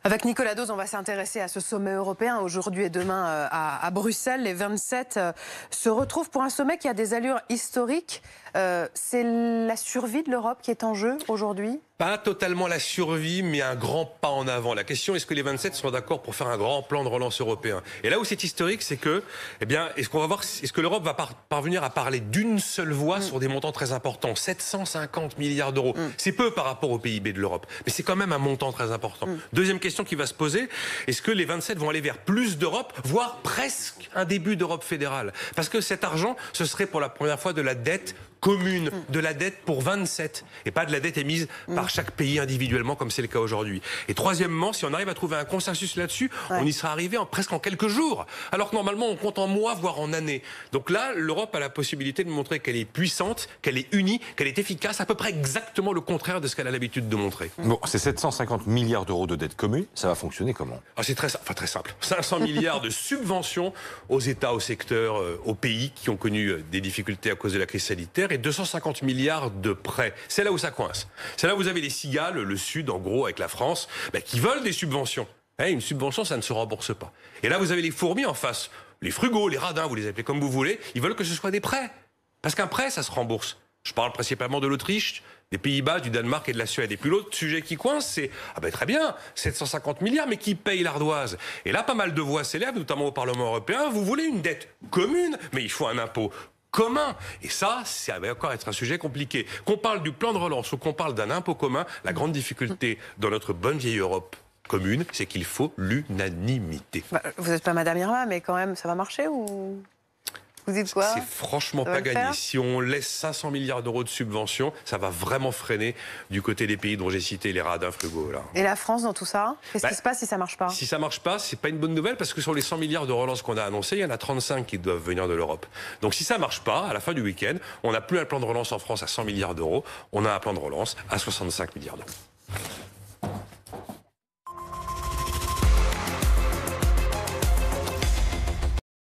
Avec Nicolas Dose, on va s'intéresser à ce sommet européen aujourd'hui et demain à Bruxelles. Les 27 se retrouvent pour un sommet qui a des allures historiques. C'est la survie de l'Europe qui est en jeu aujourd'hui ? Pas totalement la survie, mais un grand pas en avant. La question, est-ce que les 27 sont d'accord pour faire un grand plan de relance européen? Et là où c'est historique, c'est que, est-ce que l'Europe va parvenir à parler d'une seule voix sur des montants très importants? 750 milliards d'euros. C'est peu par rapport au PIB de l'Europe, mais c'est quand même un montant très important. Deuxième question qui va se poser, est-ce que les 27 vont aller vers plus d'Europe, voire presque un début d'Europe fédérale? Parce que cet argent, ce serait pour la première fois de la dette commune, de la dette pour 27, et pas de la dette émise par chaque pays individuellement, comme c'est le cas aujourd'hui. Et troisièmement, si on arrive à trouver un consensus là-dessus, on y sera arrivé presque en quelques jours, alors que normalement on compte en mois, voire en années. Donc là, l'Europe a la possibilité de montrer qu'elle est puissante, qu'elle est unie, qu'elle est efficace, à peu près exactement le contraire de ce qu'elle a l'habitude de montrer. Bon, c'est 750 milliards d'euros de dette commune, ça va fonctionner comment? C'est très simple. 500 milliards de subventions aux États, aux secteurs, aux pays qui ont connu des difficultés à cause de la crise sanitaire, et 250 milliards de prêts. C'est là où ça coince. C'est là où vous avez les cigales, le Sud, en gros, avec la France, qui veulent des subventions. Une subvention, ça ne se rembourse pas. Et là, vous avez les fourmis en face. Les frugaux, les radins, vous les appelez comme vous voulez, ils veulent que ce soit des prêts. Parce qu'un prêt, ça se rembourse. Je parle principalement de l'Autriche, des Pays-Bas, du Danemark et de la Suède. Et puis l'autre sujet qui coince, c'est très bien, 750 milliards, mais qui paye l'ardoise? Et là, pas mal de voix s'élèvent, notamment au Parlement européen. Vous voulez une dette commune, mais il faut un impôt commun. Et ça va encore être un sujet compliqué. Qu'on parle du plan de relance ou qu'on parle d'un impôt commun, la grande difficulté dans notre bonne vieille Europe commune, c'est qu'il faut l'unanimité. Vous n'êtes pas Madame Irma, mais quand même, ça va marcher ou... Vous dites quoi? C'est franchement pas gagné. Si on laisse 500 milliards d'euros de subventions, ça va vraiment freiner du côté des pays dont j'ai cité les radins frugaux. Là. Et la France dans tout ça? Qu'est-ce qui se passe si ça marche pas? Si ça marche pas, c'est pas une bonne nouvelle parce que sur les 100 milliards de relance qu'on a annoncé, il y en a 35 qui doivent venir de l'Europe. Donc si ça marche pas, à la fin du week-end, on n'a plus un plan de relance en France à 100 milliards d'euros, on a un plan de relance à 65 milliards d'euros.